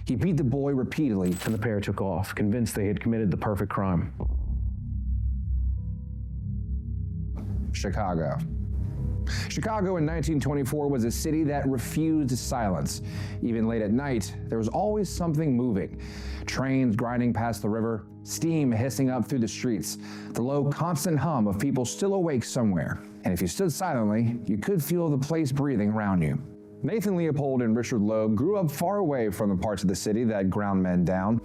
He beat the boy repeatedly, and the pair took off, convinced they had committed the perfect crime. Chicago. Chicago in 1924 was a city that refused silence. Even late at night, there was always something moving. Trains grinding past the river, steam hissing up through the streets, the low, constant hum of people still awake somewhere. And if you stood silently, you could feel the place breathing around you. Nathan Leopold and Richard Loeb grew up far away from the parts of the city that ground men down.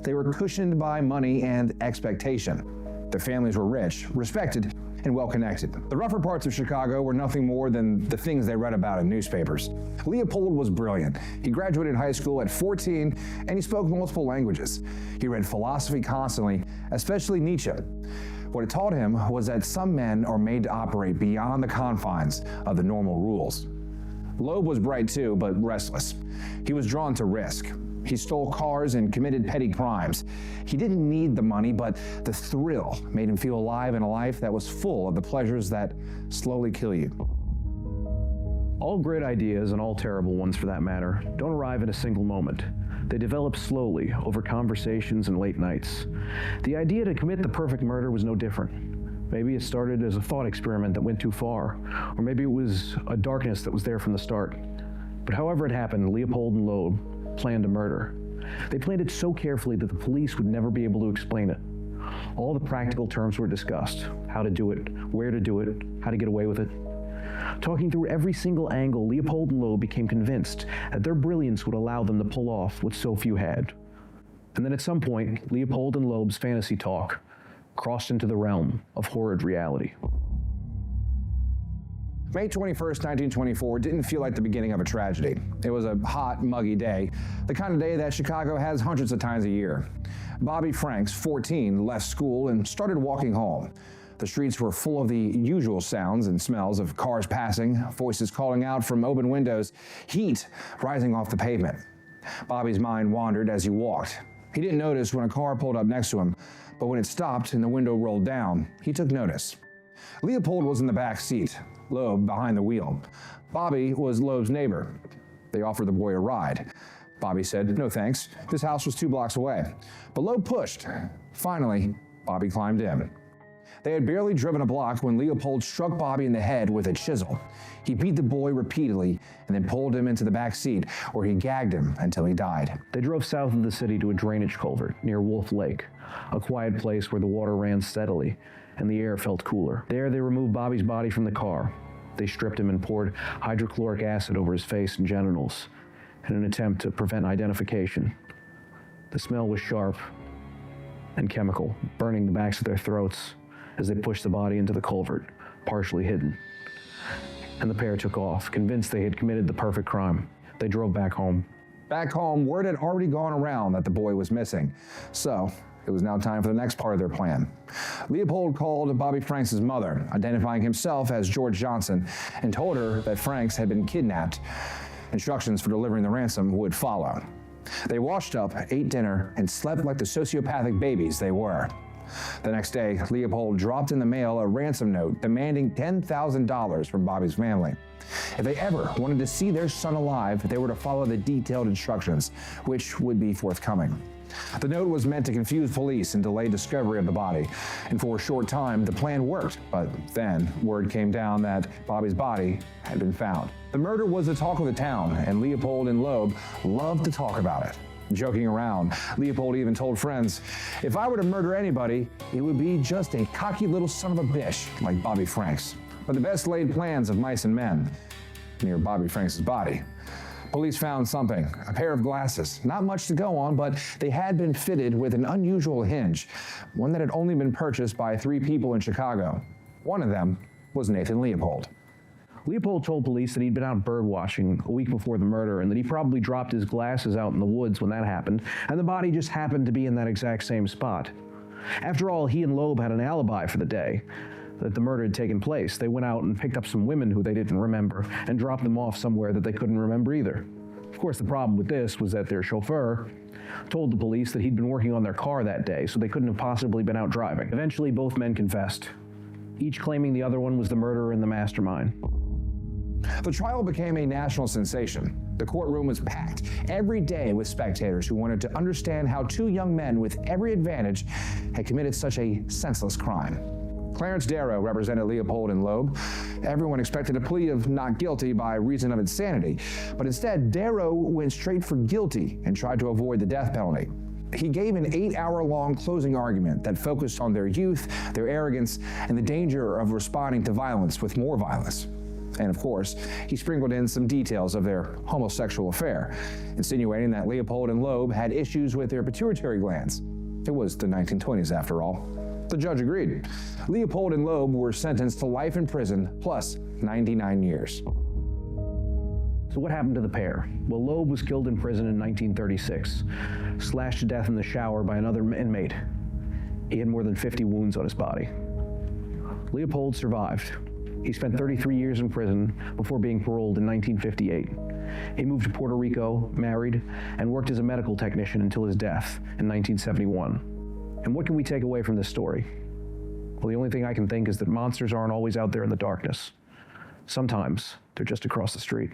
They were cushioned by money and expectation. Their families were rich, respected, and well-connected. The rougher parts of Chicago were nothing more than the things they read about in newspapers. Leopold was brilliant. He graduated high school at 14, and he spoke multiple languages. He read philosophy constantly, especially Nietzsche. What it taught him was that some men are made to operate beyond the confines of the normal rules. Loeb was bright too, but restless. He was drawn to risk. He stole cars and committed petty crimes. He didn't need the money, but the thrill made him feel alive in a life that was full of the pleasures that slowly kill you. All great ideas, and all terrible ones for that matter, don't arrive in a single moment. They develop slowly, over conversations and late nights. The idea to commit the perfect murder was no different. Maybe it started as a thought experiment that went too far, or maybe it was a darkness that was there from the start. But however it happened, Leopold and Loeb planned a murder. They planned it so carefully that the police would never be able to explain it. All the practical terms were discussed: how to do it, where to do it, how to get away with it. Talking through every single angle, Leopold and Loeb became convinced that their brilliance would allow them to pull off what so few had. And then at some point, Leopold and Loeb's fantasy talk crossed into the realm of horrid reality. May 21st, 1924 didn't feel like the beginning of a tragedy. It was a hot, muggy day, the kind of day that Chicago has hundreds of times a year. Bobby Franks, 14, left school and started walking home. The streets were full of the usual sounds and smells of cars passing, voices calling out from open windows, heat rising off the pavement. Bobby's mind wandered as he walked. He didn't notice when a car pulled up next to him, but when it stopped and the window rolled down, he took notice. Leopold was in the back seat, Loeb behind the wheel. Bobby was Loeb's neighbor. They offered the boy a ride. Bobby said, "No thanks, this house was 2 blocks away." But Loeb pushed. Finally, Bobby climbed in. They had barely driven a block when Leopold struck Bobby in the head with a chisel. He beat the boy repeatedly and then pulled him into the back seat, where he gagged him until he died. They drove south of the city to a drainage culvert near Wolf Lake, a quiet place where the water ran steadily and the air felt cooler. There they removed Bobby's body from the car. They stripped him and poured hydrochloric acid over his face and genitals in an attempt to prevent identification. The smell was sharp and chemical, burning the backs of their throats as they pushed the body into the culvert, partially hidden. And the pair took off, convinced they had committed the perfect crime. They drove back home. Back home, word had already gone around that the boy was missing. So it was now time for the next part of their plan. Leopold called Bobby Franks' mother, identifying himself as George Johnson, and told her that Franks had been kidnapped. Instructions for delivering the ransom would follow. They washed up, ate dinner, and slept like the sociopathic babies they were. The next day, Leopold dropped in the mail a ransom note demanding $10,000 from Bobby's family. If they ever wanted to see their son alive, they were to follow the detailed instructions, which would be forthcoming. The note was meant to confuse police and delay discovery of the body, and for a short time, the plan worked, but then word came down that Bobby's body had been found. The murder was the talk of the town, and Leopold and Loeb loved to talk about it. Joking around, Leopold even told friends, "If I were to murder anybody, it would be just a cocky little son of a bitch like Bobby Franks." But the best laid plans of mice and men near Bobby Franks' body. Police found something, a pair of glasses. Not much to go on, but they had been fitted with an unusual hinge, one that had only been purchased by 3 people in Chicago. One of them was Nathan Leopold. Leopold told police that he'd been out bird watching a week before the murder and that he probably dropped his glasses out in the woods when that happened, and the body just happened to be in that exact same spot. After all, he and Loeb had an alibi for the day that the murder had taken place. They went out and picked up some women who they didn't remember and dropped them off somewhere that they couldn't remember either. Of course, the problem with this was that their chauffeur told the police that he'd been working on their car that day, so they couldn't have possibly been out driving. Eventually, both men confessed, each claiming the other one was the murderer and the mastermind. The trial became a national sensation. The courtroom was packed every day with spectators who wanted to understand how two young men with every advantage had committed such a senseless crime. Clarence Darrow represented Leopold and Loeb. Everyone expected a plea of not guilty by reason of insanity, but instead Darrow went straight for guilty and tried to avoid the death penalty. He gave an 8-hour-long closing argument that focused on their youth, their arrogance, and the danger of responding to violence with more violence. And of course, he sprinkled in some details of their homosexual affair, insinuating that Leopold and Loeb had issues with their pituitary glands. It was the 1920s after all. The judge agreed. Leopold and Loeb were sentenced to life in prison plus 99 years. So what happened to the pair? Well, Loeb was killed in prison in 1936, slashed to death in the shower by another inmate. He had more than 50 wounds on his body. Leopold survived. He spent 33 years in prison before being paroled in 1958. He moved to Puerto Rico, married, and worked as a medical technician until his death in 1971. And what can we take away from this story? Well, the only thing I can think is that monsters aren't always out there in the darkness. Sometimes they're just across the street.